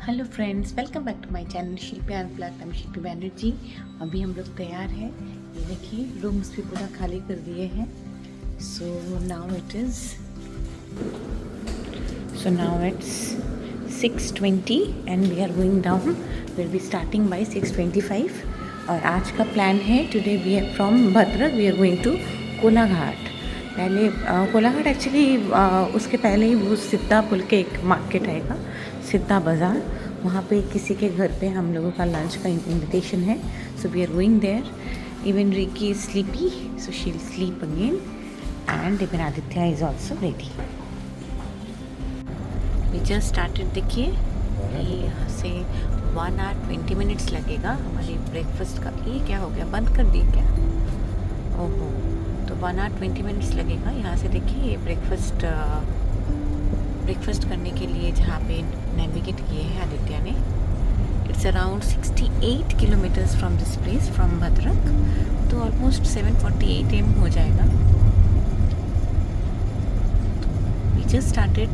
Hello friends, welcome back to my channel Shilpi and blog. मैं शिल्पी बैनर्जी। अभी हम लोग तैयार हैं। ये देखिए, रूम्स भी पूरा खाली कर दिए हैं। So now it's 6:20 and we are going down. Will be starting by 6:25। और आज का प्लान है, today we are from Bhadrak, we are going to Kolaghat. पहले कोलाघाट एक्चुअली उसके पहले ही वो सिद्धा पुल के एक मार्केट आएगा, सिद्धा बाज़ार। वहाँ पे किसी के घर पे हम लोगों का लंच का इनविटेशन है। So we are going there. Even Ricky is sleepy, so she will sleep again and even Aditya is also ready. We just started. देखिए, यहाँ से 1 hour 20 minutes लगेगा हमारे ब्रेकफास्ट का। ये क्या हो गया, बंद कर दिए क्या? ओहो, तो 1 hour 20 minutes लगेगा। यहाँ से देखिए, ये ब्रेकफास्ट करने के लिए जहाँ पे नेविगेट किए हैं आदित्य ने। It's around 68 kilometers from this place, from Bhadrak. तो ऑलमोस्ट 7:48 AM हो जाएगा। We just started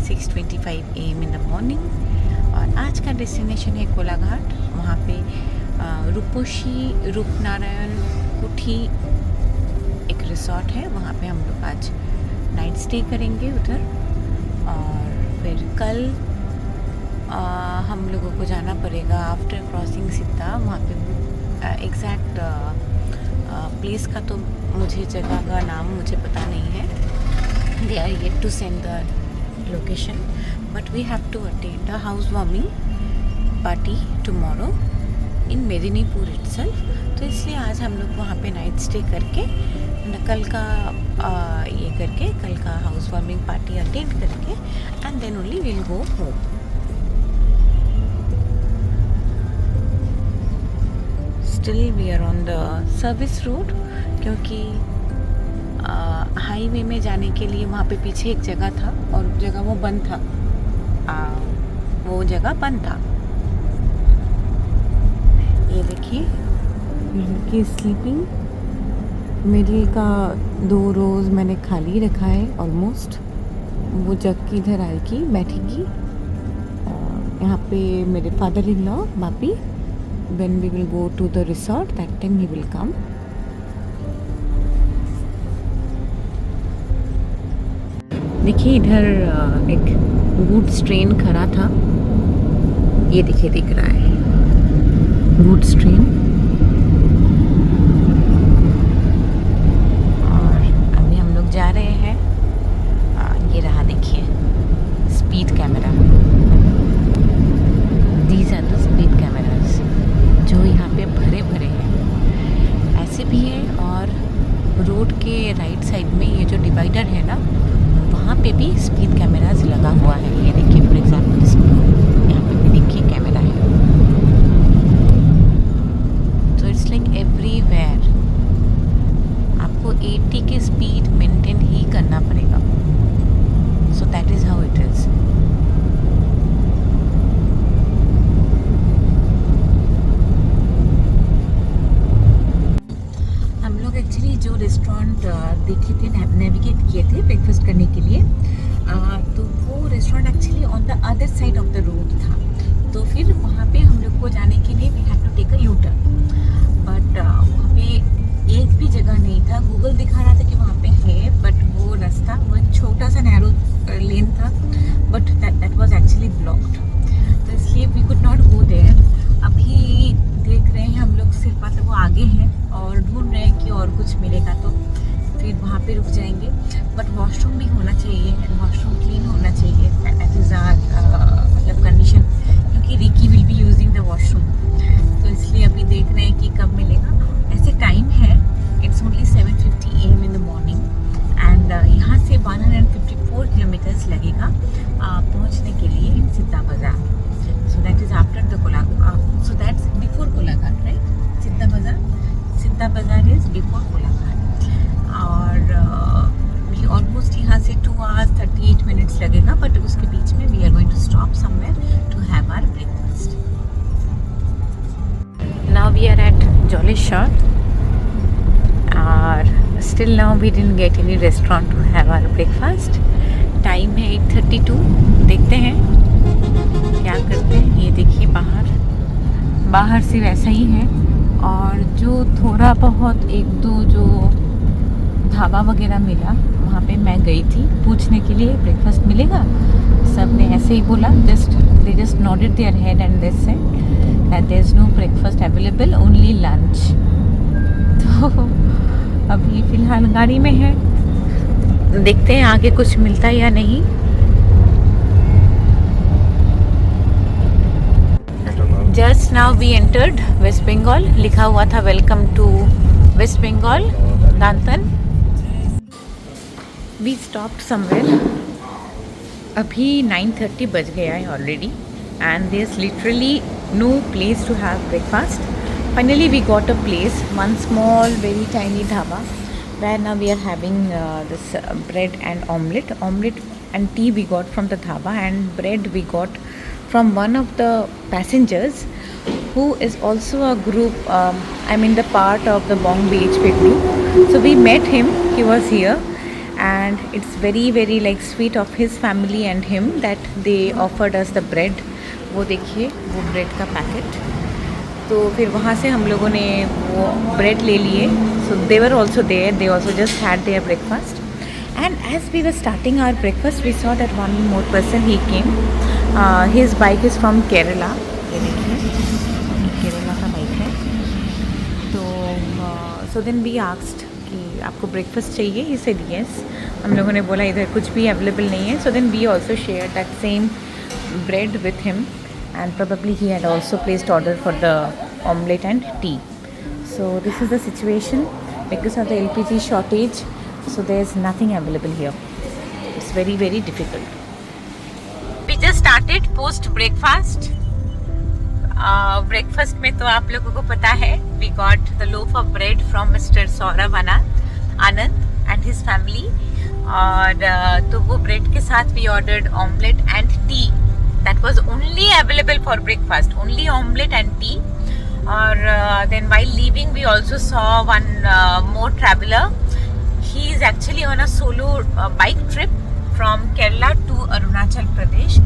6:25 AM in the morning. और आज का डेस्टिनेशन है कोलाघाट। वहाँ पे रूपोशी रूपनारायण कुठी एक रिसोर्ट है, वहाँ पे हम लोग आज नाइट स्टे करेंगे उधर। और फिर कल हम लोगों को जाना पड़ेगा आफ्टर क्रॉसिंग सिद्धा। वहाँ पे एग्जैक्ट प्लेस का तो मुझे, जगह का नाम मुझे पता नहीं है। They are yet to send the location, but we have to attend a house warming party tomorrow in Medinipur itself. तो इसलिए आज हम लोग वहाँ पे नाइट स्टे करके कल का हाउस वार्मिंग पार्टी अटेंड करके and then only will go home. Still we are on the service road, क्योंकि हाईवे में जाने के लिए वहाँ पे पीछे एक जगह था और जगह वो बंद था। वो जगह बंद था। ये देखिए, लड़की स्लीपिंग। मिडिल का 2 रोज़ मैंने खाली रखा है ऑलमोस्ट। वो जग की इधर आएगी, बैठेगी। और यहाँ पे मेरे father in law Bapi, when we will go to the resort that time he will come. देखिए, इधर एक गुड्स ट्रेन खड़ा था। ये देखिए, दिख रहा है गुड्स ट्रेन। जा रहे हैं। ये रहा, देखिए, speed camera. These are the speed cameras जो यहाँ पे भरे भरे हैं। ऐसे भी है, और रोड के राइट साइड में ये जो डिवाइडर है ना, वहाँ पे भी स्पीड कैमराज लगा हुआ है। ये देखिए, फॉर एग्जाम्पल यहाँ पे भी देखिए कैमरा है। तो इट्स लाइक एवरीवेयर आपको 80 की स्पीड मेंटेन ही करना पड़ेगा। So that is how it is. हम लोग एक्चुअली जो रेस्टोरेंट देखे थे, नेविगेट किए थे ब्रेकफास्ट करने के लिए, तो वो restaurant actually on the other side of the road था। तो फिर वहाँ पे हम लोग को जाने के लिए we have to take a U turn. But वहाँ पे एक भी जगह नहीं था। गूगल दिखा रहा था कि वहाँ पे है, बट वो रास्ता, वो एक छोटा सा नैरो लेन था, but that was actually blocked. तो इसलिए we could not go there. अभी देख रहे हैं हम लोग, सिर्फ मतलब वो आगे हैं और ढूंढ रहे हैं कि और कुछ मिलेगा तो फिर वहाँ पे रुक जाएंगे। बट वॉशरूम भी होना चाहिए, वॉशरूम क्लीन होना चाहिए। दैट इज़ मतलब कंडीशन, क्योंकि Ricky will be using the washroom. तो इसलिए अभी देख रहे हैं कि कब मिलेगा। ऐसे टाइम है, it's only 7:50 AM in the morning and यहाँ से 154 किलोमीटर्स लगेगा पहुँचने के लिए सिद्धा बाज़ार। So that is after the Kolaghat, so that's before Kolaghat, right? सिद्धा बाज़ार इज़ बिफोर कोलाघाट। और भी ऑलमोस्ट यहाँ से 2 hours 38 minutes लगेगा, बट उसके बीच में we are going to stop somewhere to have our breakfast. Now we are at Jolishar, और still now we didn't get any restaurant to have our breakfast. Time है 8:32। देखते हैं क्या करते हैं। बाहर से वैसा ही है। और जो थोड़ा बहुत एक दो जो ढाबा वगैरह मिला वहाँ पे मैं गई थी पूछने के लिए ब्रेकफास्ट मिलेगा। सब ने ऐसे ही बोला, they just noted their head and they said that there is no breakfast available, only lunch. तो अभी फ़िलहाल गाड़ी में है, देखते हैं आगे कुछ मिलता है या नहीं। Just now we entered West Bengal, लिखा हुआ था welcome to West Bengal Dantan. We stopped somewhere. अभी 9:30 बज गया है already and there is literally no place to have breakfast. Finally we got a place, one small very tiny dhaba where now we are having this bread and omelette and tea we got from the dhaba, and bread we got from one of the passengers who is also a group, the part of the Bong BHP group. So we met him, he was here, and it's very very like sweet of his family and him that they offered us the bread. वो देखिए वो bread का packet. तो फिर वहाँ से हम लोगों ने वो ब्रेड ले लिए। So they were also there, they also just had their breakfast. And as we were starting our breakfast we saw that one more person he came, his bike is from Kerala. ये देखिए केरला का bike है। तो सो then we asked कि आपको breakfast चाहिए? He said yes. हम लोगों ने बोला इधर कुछ भी अवेलेबल नहीं है। So then we also share that same bread with him, and probably he had also placed order for the omelette and tea. So this is the situation because of the LPG shortage, so there's nothing available here. It's very very difficult. We just started post breakfast. Breakfast में तो आप लोगों को पता है we got the loaf of bread from Mr. Saurav Anand and his family. और तो वो ब्रेड के साथ we ordered omelette and tea. That was only available for breakfast, only omelette and tea. Or then while leaving we also saw one more traveler. He is actually on a solo bike trip from Kerala to Arunachal Pradesh.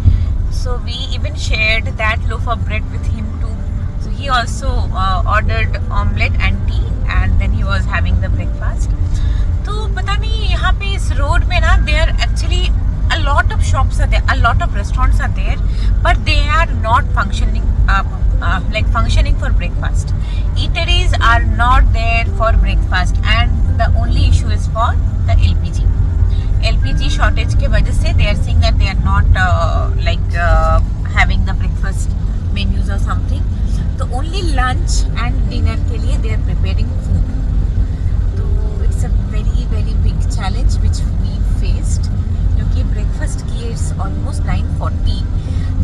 So we even shared that loaf of bread with him too. So he also ordered omelette and tea, and then he was having the breakfast. तो पता नहीं यहाँ पे इस road में ना there actually a lot of shops are there, a lot of restaurants are there, but they are not functioning functioning for breakfast. Eateries are not there for breakfast, and the only issue is for the LPG shortage के वजह से they are saying that they are not having the breakfast menus or something. तो only lunch and dinner के लिए they are preparing food. तो it's a very very big challenge which we faced, क्योंकि breakfast किए it's almost 9:40,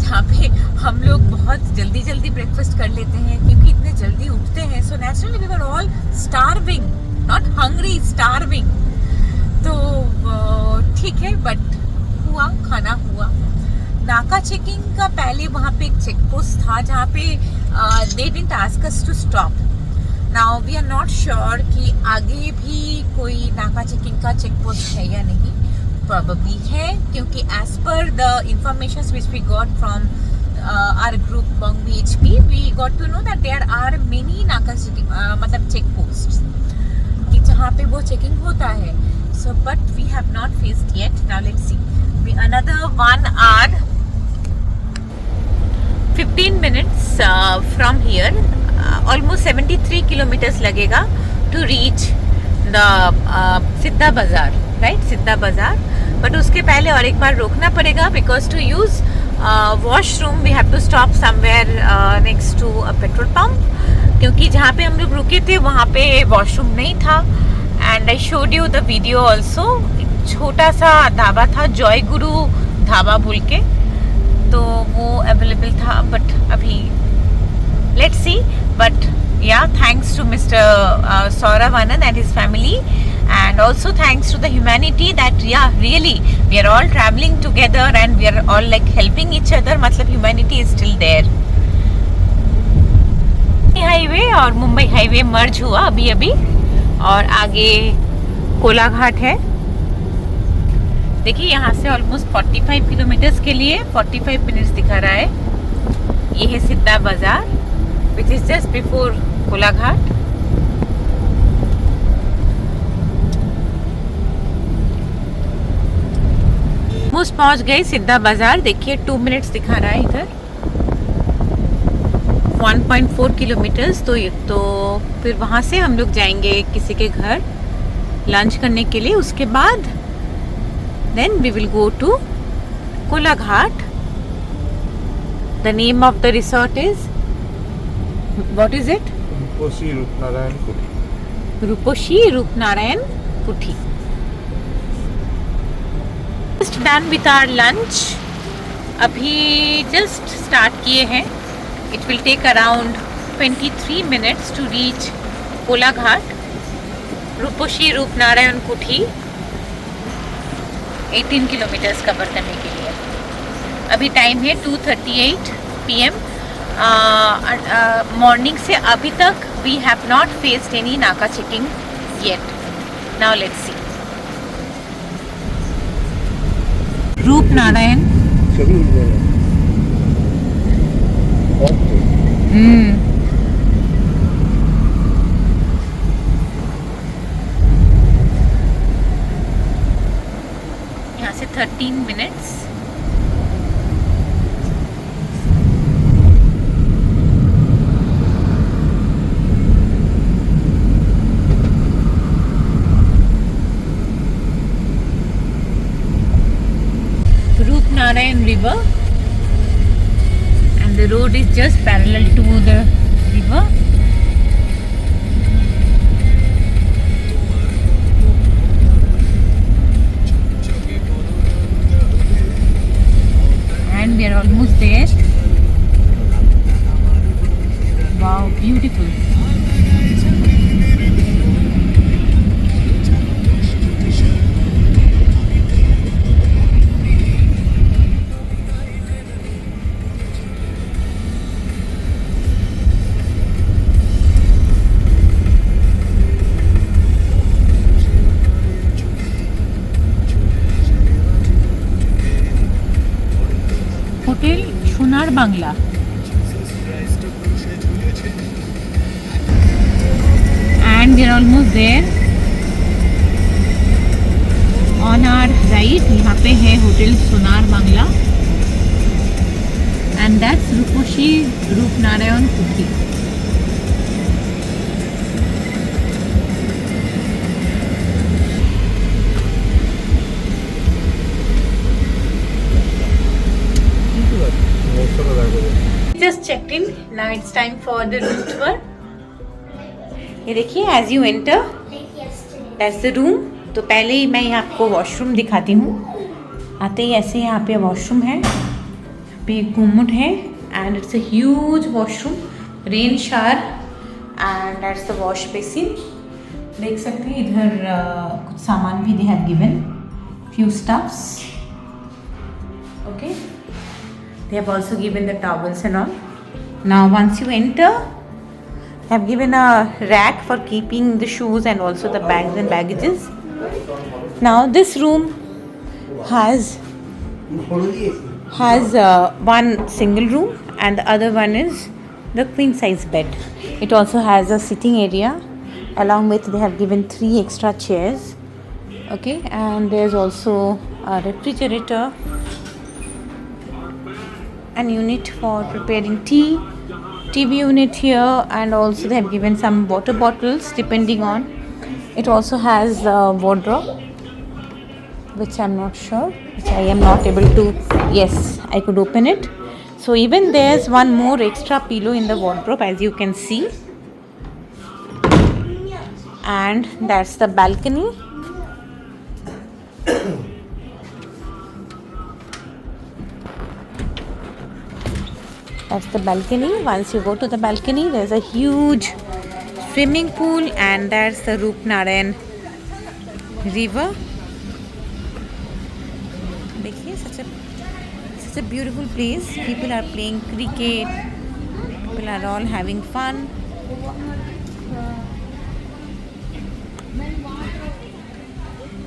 जहाँ पे हम लोग बहुत जल्दी जल्दी ब्रेकफास्ट कर लेते हैं क्योंकि इतने जल्दी उठते हैं। So naturally we were all starving, not hungry, starving. तो ठीक है, बट हुआ, खाना हुआ। नाका चेकिंग का पहले वहाँ पे एक चेक पोस्ट था जहाँ पे they didn't ask us to stop. Now we are not sure कि आगे भी कोई नाका चेकिंग का चेक पोस्ट है या नहीं। Probably है, क्योंकि as per the information which we got from our group Bong BHP, we got to know that there are many नाका चेकिंग मतलब चेक पोस्ट कि जहाँ पे वो चेकिंग होता है। So but we have not faced yet. Now let's see. We another 1 hour 15 minutes from here, almost 73 kilometers लगेगा to reach the सिद्धा बाजार, राइट, सिद्धा बाजार। बट उसके पहले और एक बार रोकना पड़ेगा because to use washroom we have to stop somewhere next to a petrol pump, क्योंकि जहाँ पे हम लोग रुके थे वहाँ पे वॉशरूम नहीं था। And I showed you the video also. छोटा सा ढाबा था, जॉय गुरु ढाबा बोल के, तो वो अवेलेबल था, बट अभी let's see. But yeah, thanks to Mr. Saurav Anand and his family, and also thanks to the humanity that really we are all traveling together and we are all like helping each other. मतलब humanity is still there. Highway और Mumbai highway मर्ज हुआ अभी और आगे कोलाघाट है। देखिए यहाँ से ऑलमोस्ट 45 किलोमीटर्स के लिए 45 मिनट्स दिखा रहा है। ये है सिद्धा बाजार which is just before Kolaghat. Almost पहुंच गए सिद्धा बाजार। देखिए 2 मिनट्स दिखा रहा है इधर। 1.4 किलोमीटर्स। तो फिर वहाँ से हम लोग जाएंगे किसी के घर लंच करने के लिए। उसके बाद then we will go to Kolaghat. The name of the resort is, what is it? Rupashi Rupnarayan Kuti. Rupashi Rupnarayan Kuti. Just done with our lunch. अभी जस्ट स्टार्ट किए हैं। It will take around 23 minutes to reach Kolaghat. Rupashi Rupnarayan Kuti 18 kilometres cover करने के लिए। अभी टाइम है 2:38 PM। Morning से अभी तक we have not faced any naka checking yet. Now let's see. Rupnarayan. यहाँ से 13 minutes. Narayan river, and the road is just parallel to the river. And we are almost there. Wow, beautiful. Hotel Sonar Bangla. And we are almost there. On our right यहाँ पे है hotel Sonar Bangla. And that's Rupashi Rupnarayan Kuti. Just checked in. Now it's time for the room tour. ये देखिए, as you enter, that's the room. तो पहले ही मैं यहाँ आपको वॉशरूम दिखाती हूँ। आते ही ऐसे यहाँ पे वॉशरूम है। यहाँ पे एक गुम्मट है and it's a huge washroom, rain shower and that's the wash basin. देख सकते हैं इधर कुछ सामान भी they have given, few stuffs. Okay. They have also given the towels and all. Now once you enter, they have given a rack for keeping the shoes and also the bags and baggages. Now this room has one single room and the other one is the queen size bed. It also has a sitting area, along with they have given 3 extra chairs. Okay, and there's also a refrigerator, an unit for preparing tea, TV unit here, and also they have given some water bottles depending on. It also has a wardrobe, which I'm not sure, which I am not able to, yes, I could open it. So even there's one more extra pillow in the wardrobe, as you can see. And that's the balcony. That's the balcony. Once you go to the balcony, there's a huge swimming pool and that's the Roopnarayan river. देखिए, such a beautiful place. People are playing cricket. People are all having fun.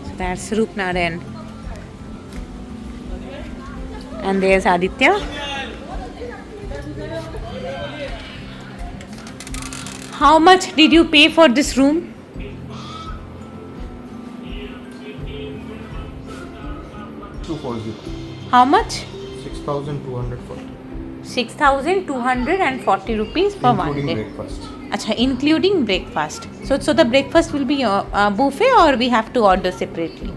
So that's Roopnarayan. And there's Aditya. How much did you pay for this room? 240. How much? 6,240. 6,240 rupees for one Including day. breakfast. Acha, including breakfast. So the breakfast will be buffet, or we have to order separately?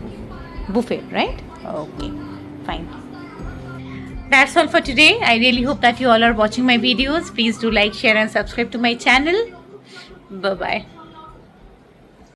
Buffet, right? Okay, fine. That's all for today. I really hope that you all are watching my videos. Please do like, share and subscribe to my channel. Bye bye.